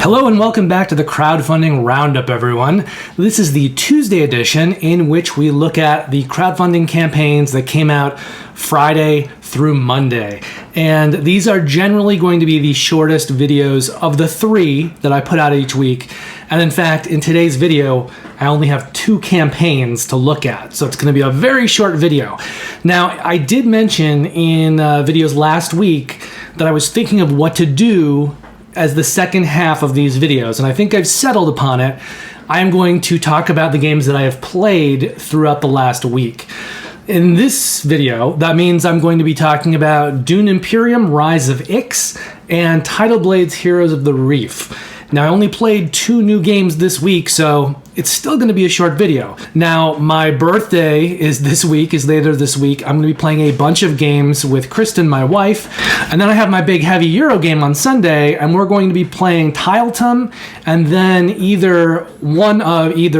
Hello and welcome back to the Crowdfunding Roundup, everyone. This is the Tuesday edition in which we look at the crowdfunding campaigns that came out Friday through Monday. And these are generally going to be the shortest videos of the three that I put out each week. And in fact, in today's video, I only have two campaigns to look at. So it's going to be a very short video. Now, I did mention in videos last week that I was thinking of what to do as the second half of these videos, and I think I've settled upon it. I am going to talk about the games that I have played throughout the last week. In this video, that means I'm going to be talking about Dune Imperium, Rise of Ix, and Tidal Blade's Heroes of the Reef. Now, I only played 2 new games this week, so it's still going to be a short video. Now, my birthday is later this week. I'm going to be playing a bunch of games with Kristen, my wife, and then I have my big heavy Euro game on Sunday, and we're going to be playing Tidal, and then either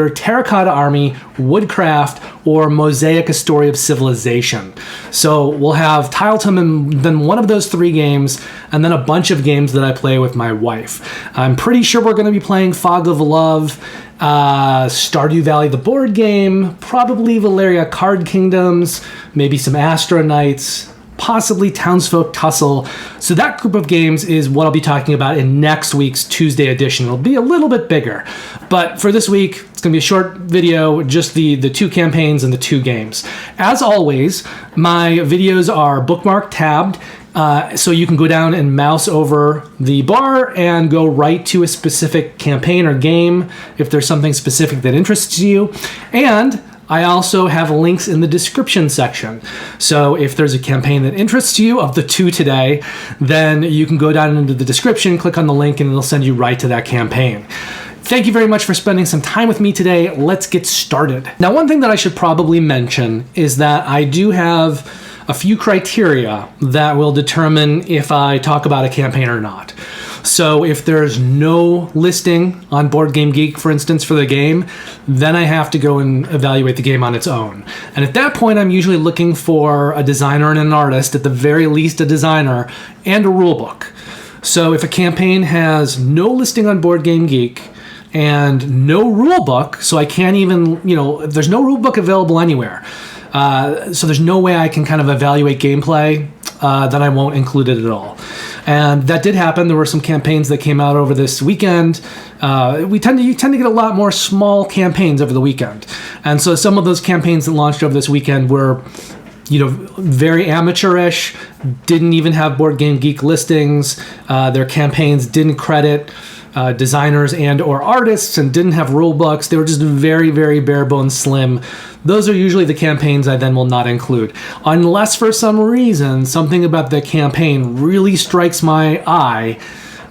Terracotta Army, Woodcraft, or Mosaic: A Story of Civilization. So we'll have Tidal and then one of those 3 games, and then a bunch of games that I play with my wife. I'm pretty sure we're going to be playing Fog of Love, Stardew Valley the board game, probably Valeria Card Kingdoms, maybe some Astronauts, possibly Townsfolk Tussle. So that group of games is what I'll be talking about in next week's Tuesday edition. It'll be a little bit bigger, but for this week, it's going to be a short video, just the 2 campaigns and the 2 games. As always, my videos are bookmark tabbed, so you can go down and mouse over the bar and go right to a specific campaign or game if there's something specific that interests you. And I also have links in the description section. So if there's a campaign that interests you of the 2 today, then you can go down into the description, click on the link, and it'll send you right to that campaign. Thank you very much for spending some time with me today. Let's get started. Now, one thing that I should probably mention is that I do have a few criteria that will determine if I talk about a campaign or not. So if there's no listing on Board Game Geek, for instance, for the game, then I have to go and evaluate the game on its own. And at that point, I'm usually looking for a designer and an artist, at the very least a designer, and a rule book. So if a campaign has no listing on Board Game Geek and no rule book, so I can't even, there's no rule book available anywhere. So there's no way I can kind of evaluate gameplay, then I won't include it at all. And that did happen. There were some campaigns that came out over this weekend. You tend to get a lot more small campaigns over the weekend. And so some of those campaigns that launched over this weekend were, very amateurish, didn't even have Board Game Geek listings. Their campaigns didn't credit designers and or artists and didn't have rule books. They were just very, very bare bones slim. Those are usually the campaigns I then will not include. Unless for some reason, something about the campaign really strikes my eye,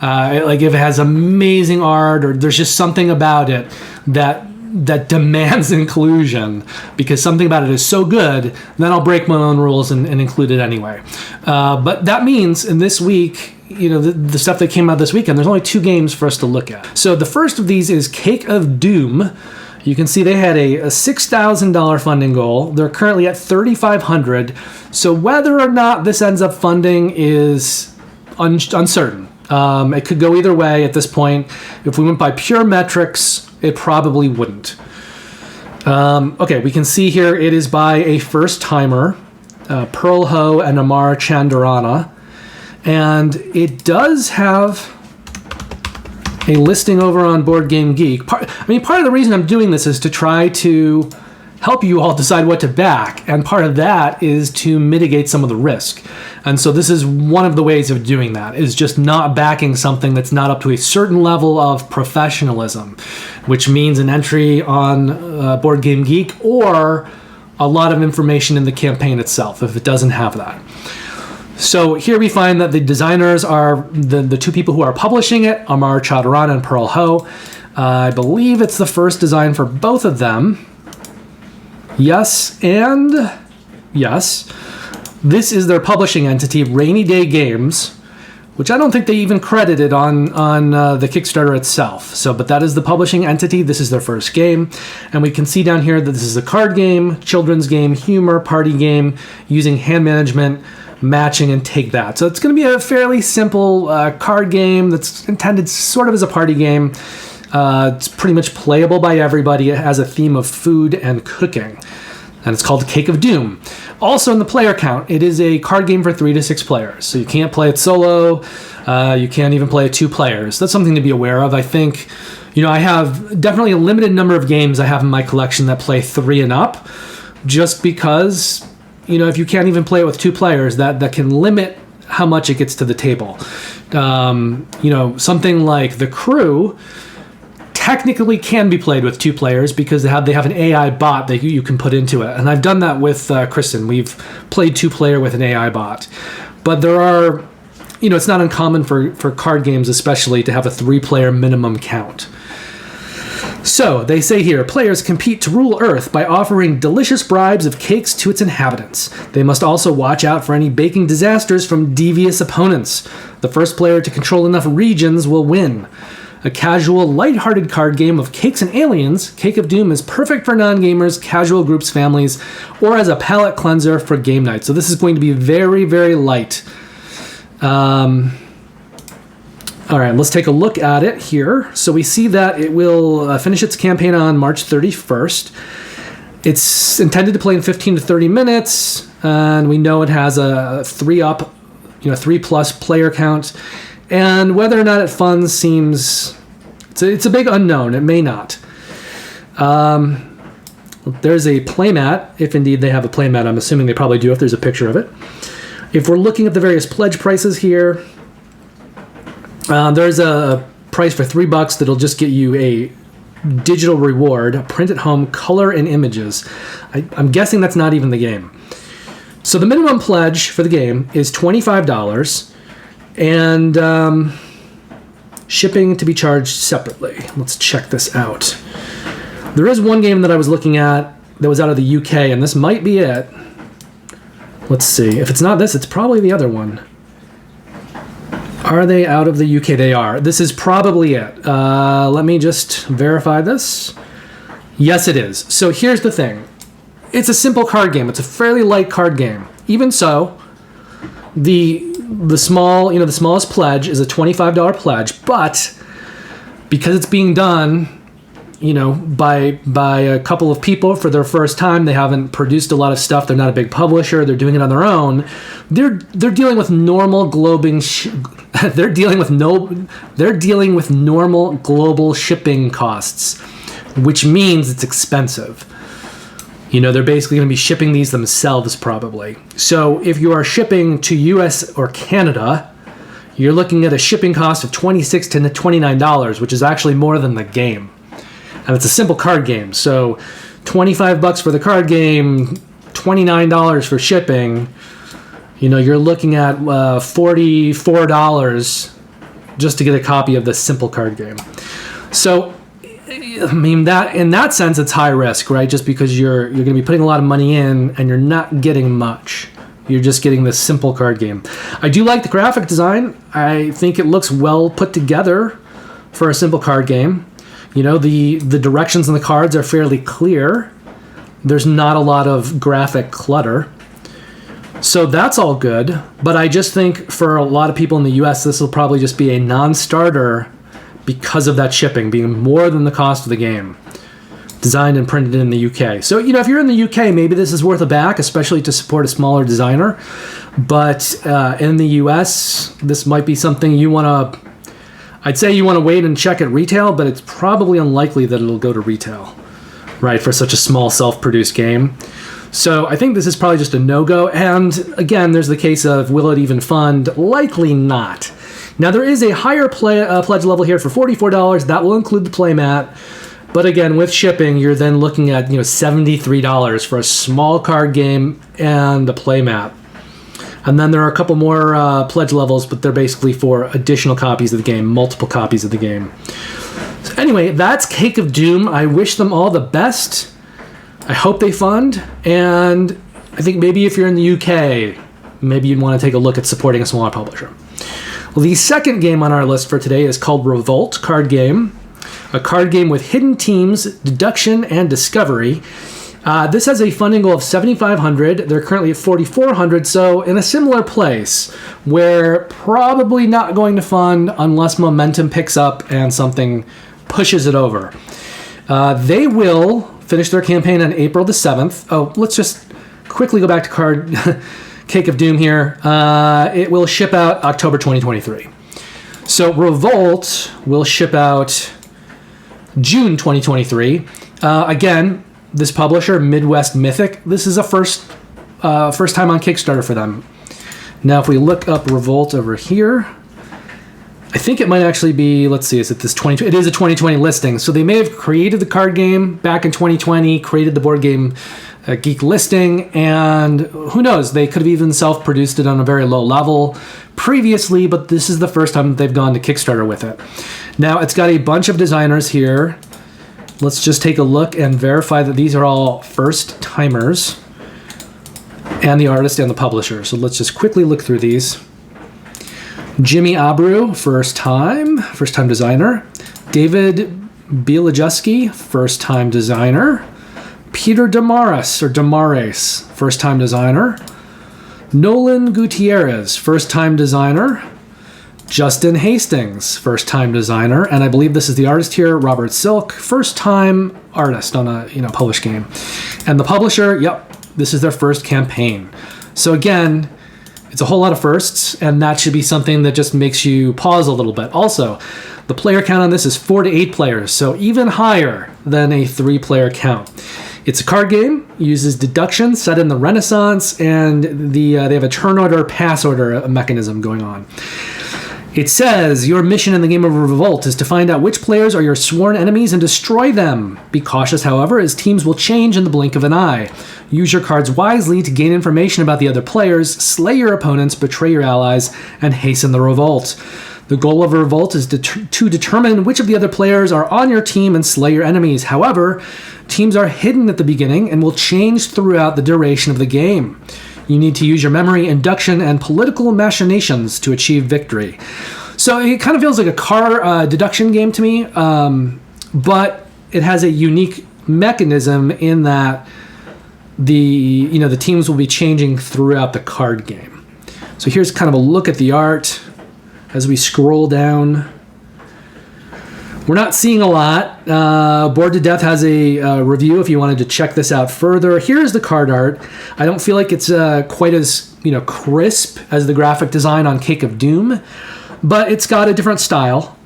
like if it has amazing art or there's just something about it that demands inclusion because something about it is so good, then I'll break my own rules and include it anyway. But that means in this week, the stuff that came out this weekend, there's only 2 games for us to look at. So the first of these is Cake of Doom. You can see they had a $6,000 funding goal. They're currently at $3,500. So whether or not this ends up funding is uncertain. It could go either way at this point. If we went by pure metrics, it probably wouldn't. Okay, we can see here it is by a first-timer, Pearl Ho and Amar Chandarana. And it does have a listing over on Board Game Geek. Part of the reason I'm doing this is to try to help you all decide what to back, and part of that is to mitigate some of the risk. And so this is one of the ways of doing that, is just not backing something that's not up to a certain level of professionalism, which means an entry on Board Game Geek or a lot of information in the campaign itself if it doesn't have that. So here we find that the designers are the 2 people who are publishing it, Amar Chandarana and Pearl Ho. I believe it's the first design for both of them. Yes, and yes. This is their publishing entity, Rainy Day Games, which I don't think they even credited on the Kickstarter itself. But that is the publishing entity. This is their first game. And we can see down here that this is a card game, children's game, humor, party game, using hand management, matching and take that. So it's going to be a fairly simple card game that's intended sort of as a party game. It's pretty much playable by everybody. It has a theme of food and cooking, and it's called Cake of Doom. Also in the player count, it is a card game for 3 to 6 players. So you can't play it solo. You can't even play it 2 players. That's something to be aware of. I think, I have definitely a limited number of games I have in my collection that play 3 and up, just because, if you can't even play it with 2 players, that can limit how much it gets to the table. Something like The Crew technically can be played with 2 players because they have an AI bot that you can put into it. And I've done that with Kristen. We've played 2-player with an AI bot. But there are, it's not uncommon for card games especially to have a 3-player minimum count. So, they say here, players compete to rule Earth by offering delicious bribes of cakes to its inhabitants. They must also watch out for any baking disasters from devious opponents. The first player to control enough regions will win. A casual, lighthearted card game of cakes and aliens, Cake of Doom is perfect for non-gamers, casual groups, families, or as a palate cleanser for game night. So this is going to be very, very light. All right, let's take a look at it here. So we see that it will finish its campaign on March 31st. It's intended to play in 15 to 30 minutes, and we know it has a 3+ player count. And whether or not it funds seems... It's a big unknown. It may not. There's a playmat, if indeed they have a playmat. I'm assuming they probably do if there's a picture of it. If we're looking at the various pledge prices here, there's a price for $3 that'll just get you a digital reward, print at home, color and images. I'm guessing that's not even the game. So the minimum pledge for the game is $25. And shipping to be charged separately. Let's check this out. There is one game that I was looking at that was out of the UK, and this might be it. Let's see. If it's not this, it's probably the other one. Are they out of the UK? They are. This is probably it. Let me just verify this. Yes, it is. So here's the thing. It's a simple card game. It's a fairly light card game. Even so, the smallest pledge is a $25 pledge, but because it's being done, by a couple of people for their first time, they haven't produced a lot of stuff. They're not a big publisher. They're doing it on their own. They're dealing with normal they're dealing with normal global shipping costs, which means it's expensive. They're basically going to be shipping these themselves probably. So if you are shipping to US or Canada, you're looking at a shipping cost of $26 to $29, which is actually more than the game. And it's a simple card game. So $25 for the card game, $29 for shipping. You're looking at $44 just to get a copy of this simple card game. So that in that sense, it's high risk, right? Just because you're going to be putting a lot of money in and you're not getting much. You're just getting this simple card game. I do like the graphic design. I think it looks well put together for a simple card game. The directions on the cards are fairly clear. There's not a lot of graphic clutter. So that's all good. But I just think for a lot of people in the US, this will probably just be a non-starter because of that shipping being more than the cost of the game. Designed and printed in the UK. So, if you're in the UK, maybe this is worth a back, especially to support a smaller designer. But in the US, this might be something I'd say you want to wait and check at retail, but it's probably unlikely that it'll go to retail, right, for such a small self-produced game. So I think this is probably just a no-go. And again, there's the case of, will it even fund? Likely not. Now, there is a higher pledge level here for $44. That will include the playmat. But again, with shipping, you're then looking at $73 for a small card game and a playmat. And then there are a couple more pledge levels, but they're basically for additional copies of the game, multiple copies of the game. So anyway, that's Cake of Doom. I wish them all the best. I hope they fund. And I think maybe if you're in the UK, maybe you'd want to take a look at supporting a smaller publisher. Well, the second game on our list for today is called Revolt card game. A card game with hidden teams, deduction, and discovery. This has a funding goal of $7,500. They're currently at $4,400, so in a similar place where probably not going to fund unless momentum picks up and something pushes it over. They will finish their campaign on April the 7th. Oh, let's just quickly go back to card Cake of Doom here. It will ship out October 2023. So Revolt will ship out June 2023. Again, this publisher, Midwest Mythic, this is a first time on Kickstarter for them. Now, if we look up Revolt over here, I think it might actually be, let's see, is it this 2020? It is a 2020 listing. So they may have created the card game back in 2020, created the board game Geek listing, and who knows, they could have even self-produced it on a very low level previously, but this is the first time that they've gone to Kickstarter with it. Now, it's got a bunch of designers here. Let's just take a look and verify that these are all first timers, and the artist and the publisher. So let's just quickly look through these. Jimmy Abreu, first time designer. David Bielajuski, first time designer. Peter Damares, first time designer. Nolan Gutierrez, first time designer. Justin Hastings, first time designer, and I believe this is the artist here, Robert Silk, first time artist on a published game. And the publisher, yep, this is their first campaign. So again, it's a whole lot of firsts, and that should be something that just makes you pause a little bit. Also, the player count on this is 4 to 8 players, so even higher than a 3-player count. It's a card game, uses deduction set in the Renaissance, and they have a turn order, pass order mechanism going on. It says, your mission in the game of Revolt is to find out which players are your sworn enemies and destroy them. Be cautious, however, as teams will change in the blink of an eye. Use your cards wisely to gain information about the other players, slay your opponents, betray your allies, and hasten the revolt. The goal of Revolt is to determine which of the other players are on your team and slay your enemies. However, teams are hidden at the beginning and will change throughout the duration of the game. You need to use your memory, induction, and political machinations to achieve victory. So it kind of feels like a car deduction game to me, but it has a unique mechanism in that the teams will be changing throughout the card game. So here's kind of a look at the art as we scroll down. We're not seeing a lot. Bored to Death has a review if you wanted to check this out further. Here's the card art. I don't feel like it's quite as crisp as the graphic design on Cake of Doom, but it's got a different style,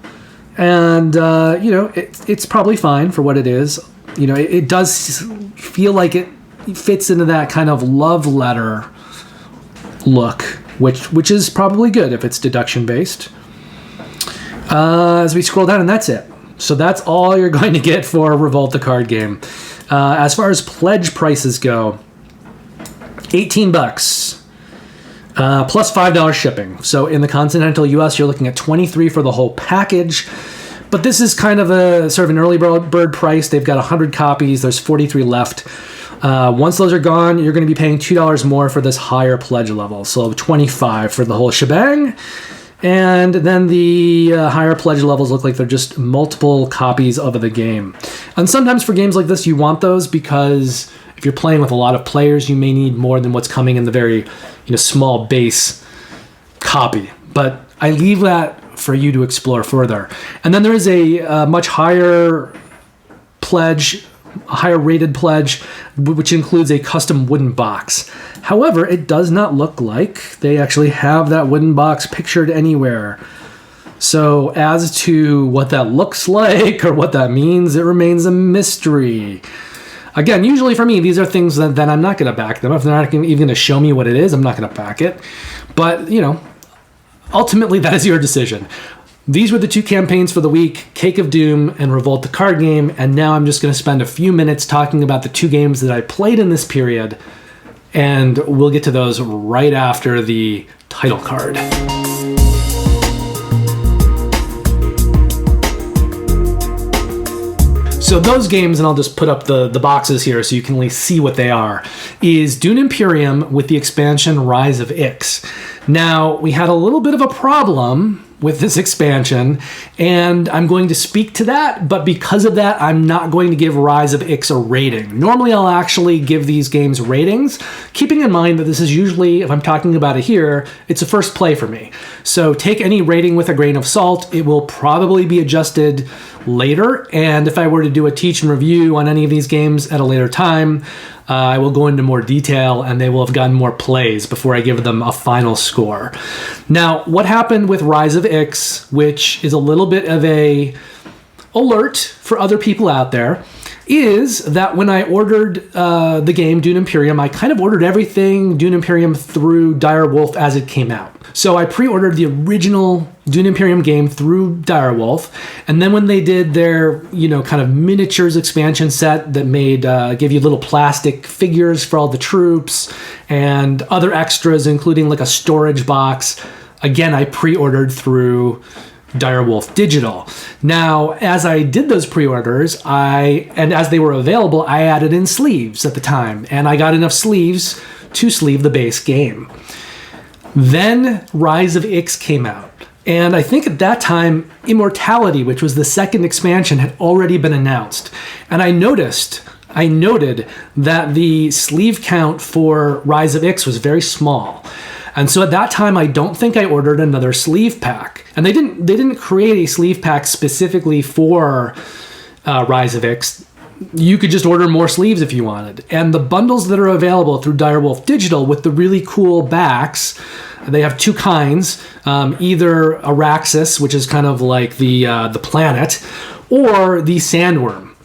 and it's probably fine for what it is. It does feel like it fits into that kind of love letter look, which is probably good if it's deduction based. As we scroll down, and that's it. So that's all you're going to get for Revolt the card game. As far as pledge prices go, $18 plus $5 shipping. So in the continental US, you're looking at $23 for the whole package. But this is kind of a sort of an early bird price. They've got 100 copies. There's 43 left. Once those are gone, you're going to be paying $2 more for this higher pledge level. So $25 for the whole shebang. And then the higher pledge levels look like they're just multiple copies of the game. And sometimes for games like this, you want those because if you're playing with a lot of players, you may need more than what's coming in the very small base copy. But I leave that for you to explore further. And then there is a much higher pledge, a higher rated pledge, which includes a custom wooden box. However, it does not look like they actually have that wooden box pictured anywhere. So as to what that looks like or what that means, it remains a mystery. Again, usually for me, these are things that I'm not going to back them. If they're not even going to show me what it is, I'm not going to back it. But, ultimately that is your decision. These were the 2 campaigns for the week, Cake of Doom and Revolt the card game, and now I'm just going to spend a few minutes talking about the 2 games that I played in this period, and we'll get to those right after the title card. So those games, and I'll just put up the boxes here so you can at least see what they are, is Dune Imperium with the expansion Rise of Ix. Now, we had a little bit of a problem with this expansion, and I'm going to speak to that, but because of that, I'm not going to give Rise of Ix a rating. Normally, I'll actually give these games ratings, keeping in mind that this is usually, if I'm talking about it here, it's a first play for me. So take any rating with a grain of salt. It will probably be adjusted later, and if I were to do a teach and review on any of these games at a later time, I will go into more detail, and they will have gotten more plays before I give them a final score. Now, what happened with Rise of Ix, which is a little bit of a alert for other people out there, is that when I ordered the game Dune Imperium, I kind of ordered everything Dune Imperium through Direwolf as it came out. So I pre-ordered the original Dune Imperium game through Direwolf, and then when they did their, kind of miniatures expansion set that give you little plastic figures for all the troops and other extras, including like a storage box, again, I pre-ordered through Direwolf Digital. Now, as I did those pre-orders, and as they were available, I added in sleeves at the time, and I got enough sleeves to sleeve the base game. Then Rise of Ix came out, and I think at that time, Immortality, which was the second expansion, had already been announced, and I noted that the sleeve count for Rise of Ix was very small. And so at that time, I don't think I ordered another sleeve pack. And they didn't create a sleeve pack specifically for Rise of Ix. You could just order more sleeves if you wanted. And the bundles that are available through Direwolf Digital with the really cool backs, they have two kinds, either Araxis, which is kind of like the planet, or the Sandworm.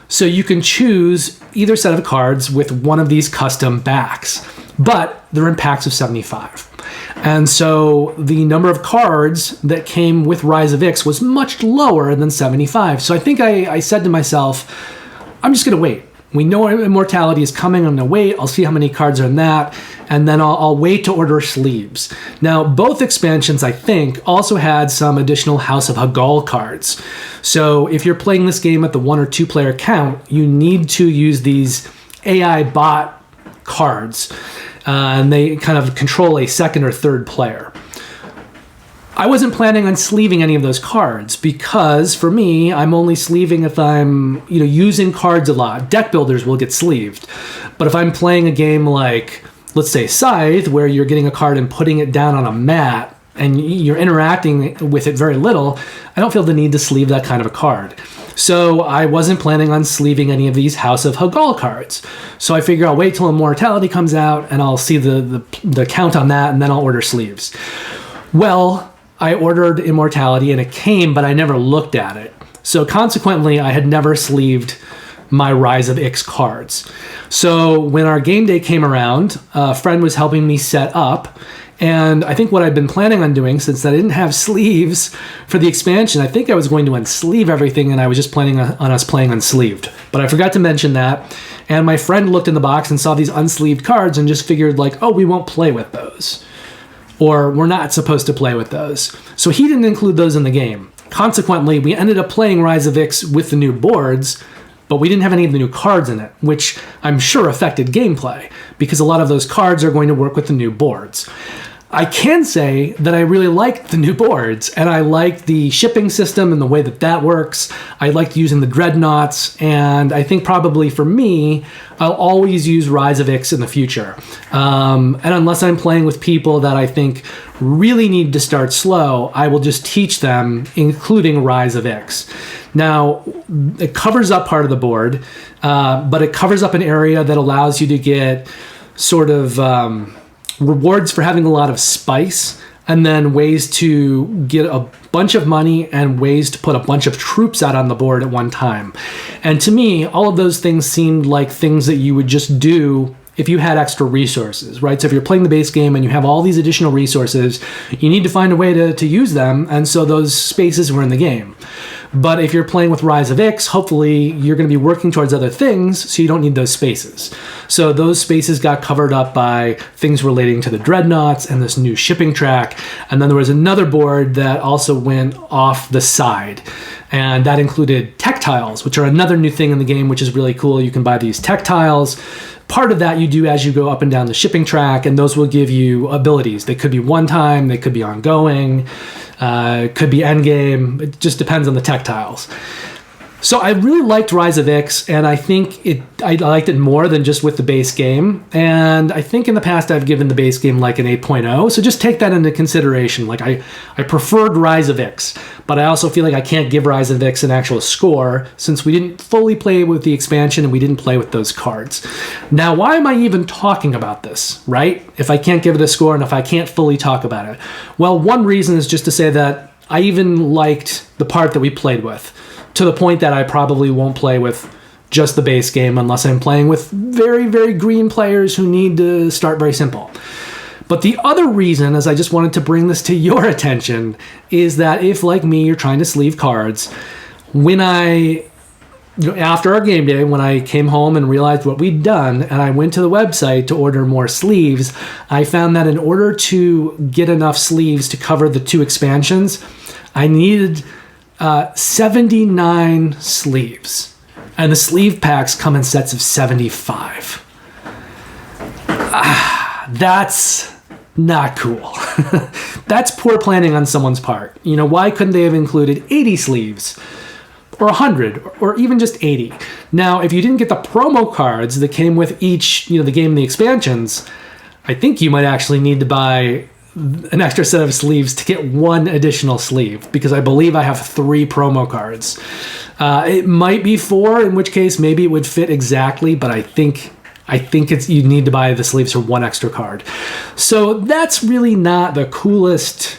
So you can choose either set of cards with one of these custom backs, but they're in packs of 75. And so the number of cards that came with Rise of Ix was much lower than 75. So I think I said to myself, I'm just going to wait. We know Immortality is coming. I'm going to wait. I'll see how many cards are in that. And then I'll wait to order sleeves. Now, both expansions, I think, also had some additional House of Hagal cards. So if you're playing this game at the 1 or 2 player count, you need to use these AI bot cards. And they kind of control a second or third player. I wasn't planning on sleeving any of those cards because for me, I'm only sleeving if I'm, using cards a lot. Deck builders will get sleeved. But if I'm playing a game like, let's say Scythe, where you're getting a card and putting it down on a mat and you're interacting with it very little, I don't feel the need to sleeve that kind of a card. So I wasn't planning on sleeving any of these House of Hagal cards. So I figure I'll wait till Immortality comes out and I'll see the count on that, and then I'll order sleeves. Well, I ordered Immortality and it came, but I never looked at it. So consequently, I had never sleeved my Rise of Ix cards. So when our game day came around, a friend was helping me set up. And I think what I'd been planning on doing, since I didn't have sleeves for the expansion, I think I was going to unsleeve everything, and I was just planning on us playing unsleeved. But I forgot to mention that. And my friend looked in the box and saw these unsleeved cards and just figured we won't play with those. Or we're not supposed to play with those. So he didn't include those in the game. Consequently, we ended up playing Rise of Ix with the new boards, but we didn't have any of the new cards in it, which I'm sure affected gameplay, because a lot of those cards are going to work with the new boards. I can say that I really liked the new boards, and I liked the shipping system and the way that works. I liked using the dreadnoughts, and I think probably for me, I'll always use Rise of Ix in the future. And unless I'm playing with people that I think really need to start slow, I will just teach them, including Rise of Ix. Now, it covers up part of the board, but it covers up an area that allows you to get sort of rewards for having a lot of spice, and then ways to get a bunch of money and ways to put a bunch of troops out on the board at one time. And to me, all of those things seemed like things that you would just do if you had extra resources, right? So if you're playing the base game and you have all these additional resources, you need to find a way to use them, and so those spaces were in the game. But if you're playing with Rise of Ix, hopefully you're going to be working towards other things, so you don't need those spaces. So those spaces got covered up by things relating to the dreadnoughts and this new shipping track. And then there was another board that also went off the side. And that included tech tiles, which are another new thing in the game, which is really cool. You can buy these tech tiles. part of that you do as you go up and down the shipping track, and those will give you abilities. They could be one time, they could be ongoing, could be endgame. It just depends on the tech tiles. So I really liked Rise of Ix, and I think I liked it more than just with the base game. And I think in the past I've given the base game like an 8.0. So just take that into consideration. Like I preferred Rise of Ix, but I also feel like I can't give Rise of Ix an actual score since we didn't fully play with the expansion and we didn't play with those cards. Now, why am I even talking about this, right? If I can't give it a score and if I can't fully talk about it. Well, one reason is just to say that I even liked the part that we played with, to the point that I probably won't play with just the base game unless I'm playing with very, very green players who need to start very simple. But the other reason, as I just wanted to bring this to your attention, is that if, like me, you're trying to sleeve cards, after our game day, when I came home and realized what we'd done, and I went to the website to order more sleeves, I found that in order to get enough sleeves to cover the 2 expansions, I needed 79 sleeves, and the sleeve packs come in sets of 75. That's not cool. That's poor planning on someone's part. Why couldn't they have included 80 sleeves or 100 or even just 80? Now, if you didn't get the promo cards that came with each, the game and the expansions, I think you might actually need to buy an extra set of sleeves to get 1 additional sleeve, because I believe I have 3 promo cards. It might be 4, in which case maybe it would fit exactly, but I think you need to buy the sleeves for 1 extra card. So that's really not the coolest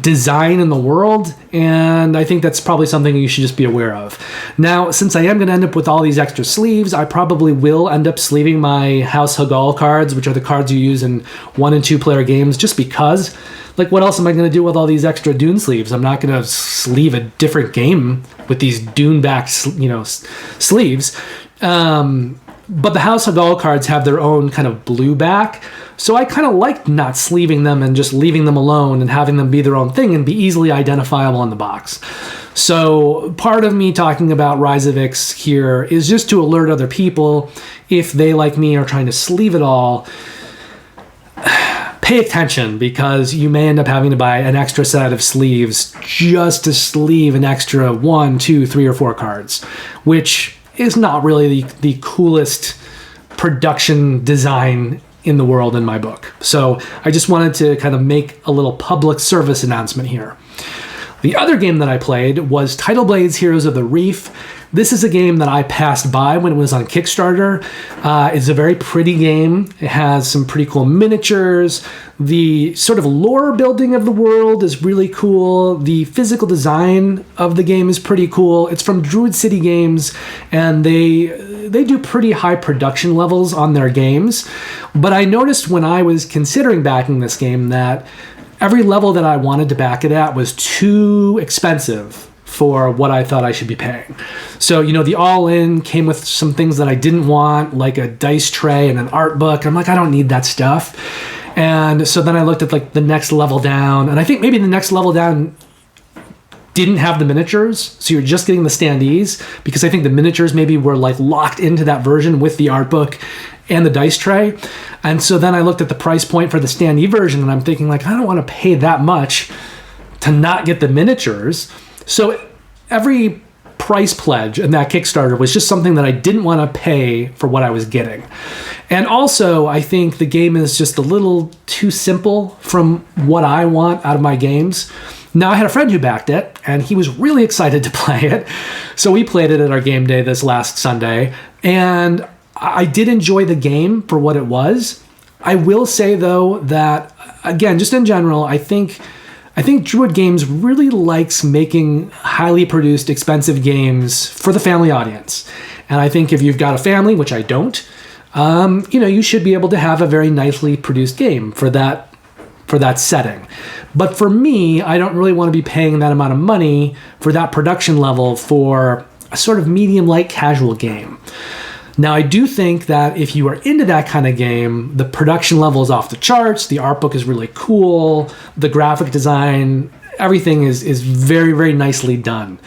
design in the world, and I think that's probably something you should just be aware of. Now, since I am going to end up with all these extra sleeves, I probably will end up sleeving my House Hagal cards, which are the cards you use in 1 and 2 player games, just because, like, what else am I going to do with all these extra Dune sleeves? I'm not going to sleeve a different game with these Dune back, sleeves. But the House Hagal cards have their own kind of blue back, so I kind of liked not sleeving them and just leaving them alone and having them be their own thing and be easily identifiable on the box. So part of me talking about Rise of Ix here is just to alert other people, if they, like me, are trying to sleeve it all, pay attention, because you may end up having to buy an extra set of sleeves just to sleeve an extra 1, 2, 3, or 4 cards, which is not really the coolest production design in the world in my book. So I just wanted to kind of make a little public service announcement here. The other game that I played was Tidal Blade's Heroes of the Reef. This is a game that I passed by when it was on Kickstarter. It's a very pretty game. It has some pretty cool miniatures. The sort of lore building of the world is really cool. The physical design of the game is pretty cool. It's from Druid City Games, and they do pretty high production levels on their games. But I noticed when I was considering backing this game that every level that I wanted to back it at was too expensive for what I thought I should be paying. So, the all-in came with some things that I didn't want, like a dice tray and an art book. I'm like, I don't need that stuff. And so then I looked at like the next level down, and I think maybe the next level down didn't have the miniatures, so you're just getting the standees, because I think the miniatures maybe were like locked into that version with the art book and the dice tray. And so then I looked at the price point for the standee version, and I'm thinking like, I don't want to pay that much to not get the miniatures. So every price pledge in that Kickstarter was just something that I didn't want to pay for what I was getting. And also, I think the game is just a little too simple from what I want out of my games. Now, I had a friend who backed it, and he was really excited to play it. So we played it at our game day this last Sunday, and I did enjoy the game for what it was. I will say, though, that, again, just in general, I think Druid Games really likes making highly produced, expensive games for the family audience. And I think if you've got a family, which I don't, you should be able to have a very nicely produced game for that setting. But for me, I don't really want to be paying that amount of money for that production level for a sort of medium light casual game. Now, I do think that if you are into that kind of game, the production level is off the charts, the art book is really cool, the graphic design, everything is very, very nicely done.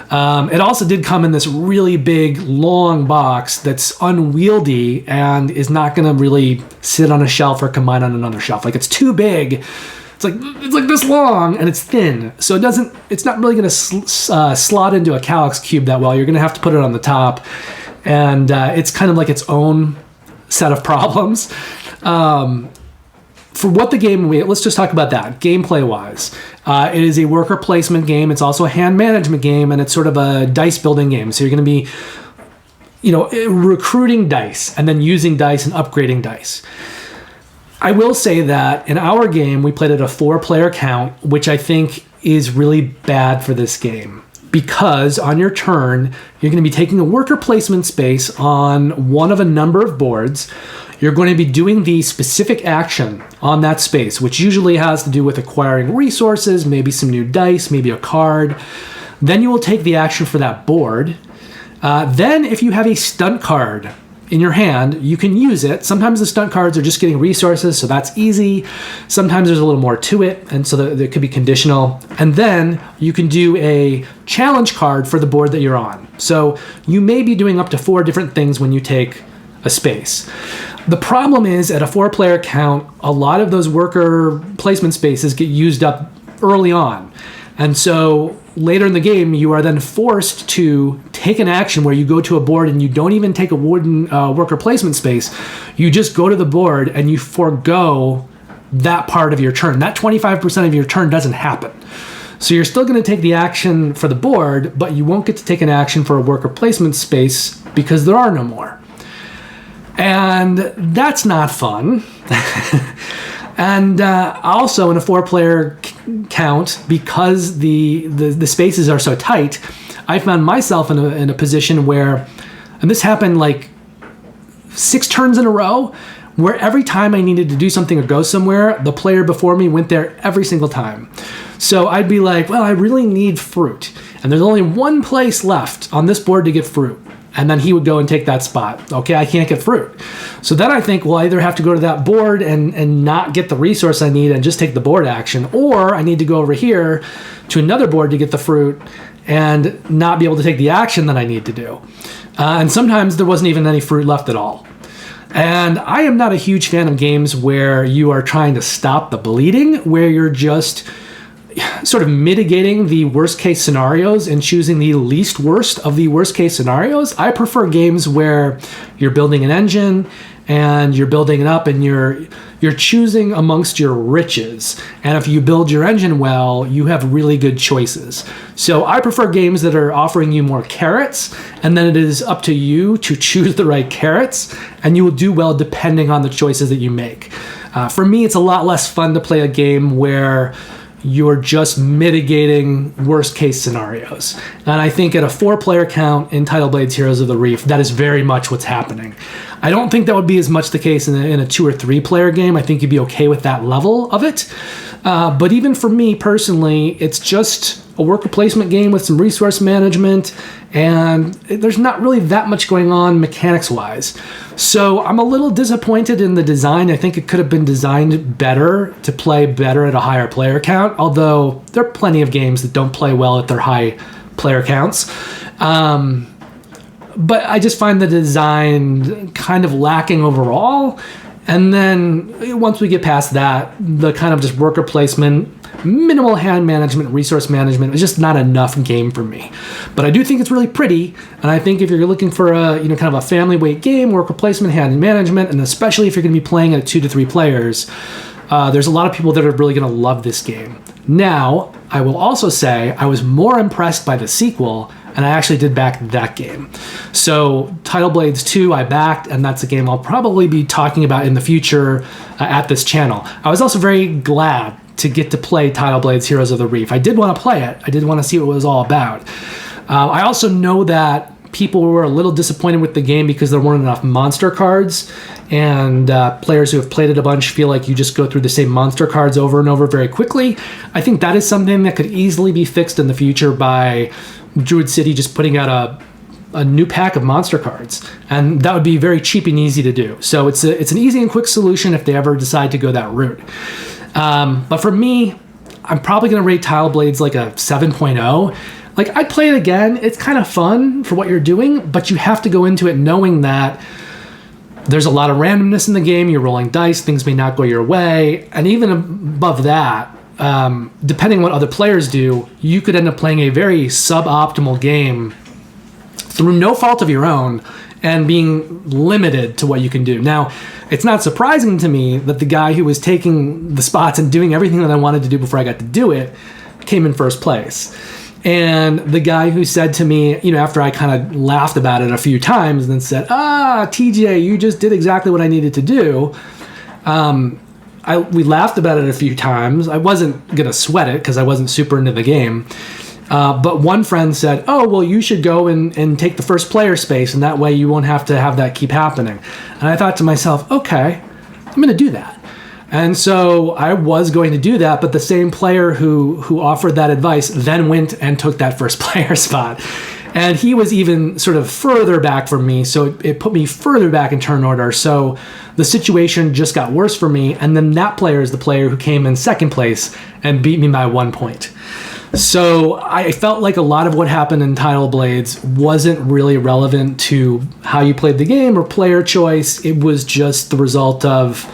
It also did come in this really big, long box that's unwieldy and is not going to really sit on a shelf or combine on another shelf. Like, it's too big. It's like this long, and it's thin, so it's not really going to slot into a Kallax cube that well. You're going to have to put it on the top, and it's kind of like its own set of problems. For what the game, let's just talk about that gameplay wise. It is a worker placement game. It's also a hand management game, and it's sort of a dice building game. So you're going to be, recruiting dice and then using dice and upgrading dice. I will say that in our game, we played at a 4-player count, which I think is really bad for this game. Because on your turn, you're going to be taking a worker placement space on one of a number of boards. You're going to be doing the specific action on that space, which usually has to do with acquiring resources, maybe some new dice, maybe a card. Then you will take the action for that board. Then if you have a stunt card in your hand, you can use it. Sometimes the stunt cards are just getting resources, so that's easy. Sometimes there's a little more to it, and so that could be conditional. And then you can do a challenge card for the board that you're on. So you may be doing up to 4 different things when you take a space. The problem is, at a 4-player count, a lot of those worker placement spaces get used up early on. And so later in the game, you are then forced to take an action where you go to a board and you don't even take a wooden worker placement space. You just go to the board and you forego that part of your turn. That 25% of your turn doesn't happen. So you're still going to take the action for the board, but you won't get to take an action for a worker placement space because there are no more. And that's not fun. And also in a 4-player count, because the spaces are so tight, I found myself in a position where, and this happened like 6 turns in a row, where every time I needed to do something or go somewhere, the player before me went there every single time. So I'd be like, well, I really need fruit, and there's only one place left on this board to get fruit. And then he would go and take that spot. Okay, I can't get fruit. So then I think, well, I either have to go to that board and not get the resource I need and just take the board action, or I need to go over here to another board to get the fruit and not be able to take the action that I need to do. And sometimes there wasn't even any fruit left at all. And I am not a huge fan of games where you are trying to stop the bleeding, where you're just sort of mitigating the worst case scenarios and choosing the least worst of the worst case scenarios. I prefer games where you're building an engine and you're building it up and you're choosing amongst your riches. And if you build your engine well, you have really good choices. So I prefer games that are offering you more carrots, and then it is up to you to choose the right carrots, and you will do well depending on the choices that you make. For me, it's a lot less fun to play a game where you're just mitigating worst case scenarios. And I think at a 4-player count in Tidal Blades Heroes of the Reef, that is very much what's happening. I don't think that would be as much the case in a 2 or 3-player game. I think you'd be okay with that level of it. But even for me personally, it's just a worker placement game with some resource management, and there's not really that much going on mechanics-wise. So I'm a little disappointed in the design. I think it could have been designed better to play better at a higher player count, although there are plenty of games that don't play well at their high player counts. But I just find the design kind of lacking overall. And then once we get past that, the kind of just worker placement, minimal hand management, resource management is just not enough game for me. But I do think it's really pretty, and I think if you're looking for a kind of a family weight game, worker placement, hand management, and especially if you're going to be playing at 2 to 3 players, there's a lot of people that are really going to love this game. Now, I will also say I was more impressed by the sequel, and I actually did back that game. So Tidal Blades 2 I backed, and that's a game I'll probably be talking about in the future at this channel. I was also very glad to get to play Tidal Blades Heroes of the Reef. I did want to play it. I did want to see what it was all about. I also know that people were a little disappointed with the game because there weren't enough monster cards, and players who have played it a bunch feel like you just go through the same monster cards over and over very quickly. I think that is something that could easily be fixed in the future by Druid City just putting out a new pack of monster cards, and that would be very cheap and easy to do. So it's an easy and quick solution if they ever decide to go that route. But for me, I'm probably going to rate Tidal Blades like a 7.0. Like, I'd play it again. It's kind of fun for what you're doing, but you have to go into it knowing that there's a lot of randomness in the game. You're rolling dice. Things may not go your way. And even above that, depending on what other players do, you could end up playing a very suboptimal game through no fault of your own and being limited to what you can do. Now, it's not surprising to me that the guy who was taking the spots and doing everything that I wanted to do before I got to do it came in first place. And the guy who said to me, after I kind of laughed about it a few times and then said, TJ, you just did exactly what I needed to do. We laughed about it a few times. I wasn't going to sweat it because I wasn't super into the game. But one friend said, oh, well, you should go and take the first player space, and that way you won't have to have that keep happening. And I thought to myself, okay, I'm going to do that. And so I was going to do that, but the same player who offered that advice then went and took that first player spot. And he was even sort of further back from me, so it put me further back in turn order. So the situation just got worse for me, and then that player is the player who came in second place and beat me by 1 point. So I felt like a lot of what happened in Tidal Blades wasn't really relevant to how you played the game or player choice. It was just the result of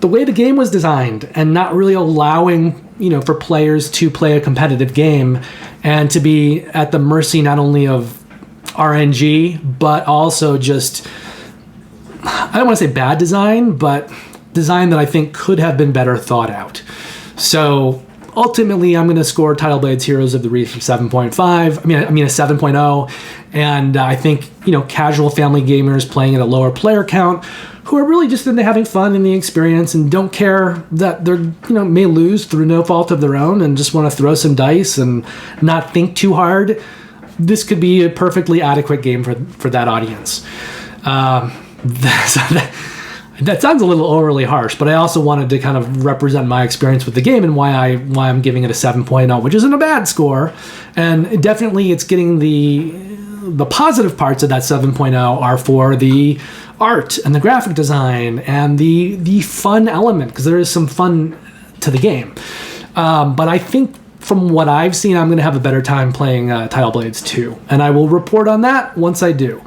the way the game was designed and not really allowing, for players to play a competitive game and to be at the mercy not only of RNG, but also just, I don't want to say bad design, but design that I think could have been better thought out. So ultimately, I'm going to score Tidal Blades Heroes of the Reef 7.5. I mean a 7.0. And I think, casual family gamers playing at a lower player count who are really just into having fun in the experience and don't care that they're, may lose through no fault of their own and just want to throw some dice and not think too hard. This could be a perfectly adequate game for that audience. That sounds a little overly harsh, but I also wanted to kind of represent my experience with the game and why I'm giving it a 7.0, which isn't a bad score. And definitely it's getting the positive parts of that 7.0 are for the art and the graphic design and the fun element, because there is some fun to the game. But I think from what I've seen, I'm going to have a better time playing Tidal Blades 2. And I will report on that once I do.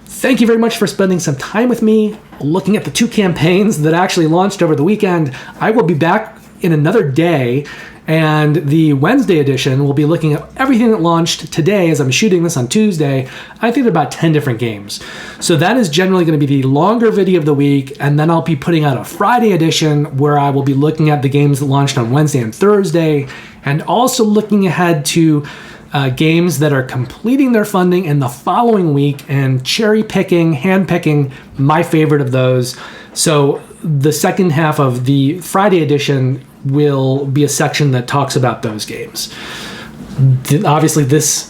Thank you very much for spending some time with me, looking at the 2 campaigns that actually launched over the weekend. I will be back in another day, and the Wednesday edition will be looking at everything that launched today as I'm shooting this on Tuesday. I think about 10 different games. So that is generally going to be the longer video of the week, and then I'll be putting out a Friday edition where I will be looking at the games that launched on Wednesday and Thursday, and also looking ahead to games that are completing their funding in the following week and hand-picking my favorite of those. So the second half of the Friday edition will be a section that talks about those games. Obviously,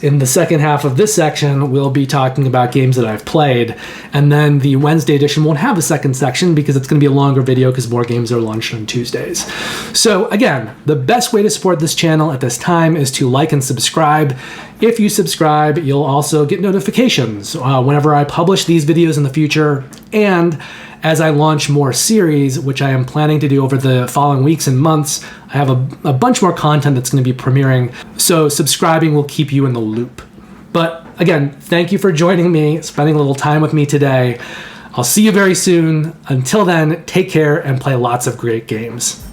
in the second half of this section, we'll be talking about games that I've played. And then the Wednesday edition won't have a second section because it's going to be a longer video because more games are launched on Tuesdays. So again, the best way to support this channel at this time is to like and subscribe. If you subscribe, you'll also get notifications whenever I publish these videos in the future, and as I launch more series, which I am planning to do over the following weeks and months. I have a bunch more content that's going to be premiering, so subscribing will keep you in the loop. But again, thank you for joining me, spending a little time with me today. I'll see you very soon. Until then, take care and play lots of great games.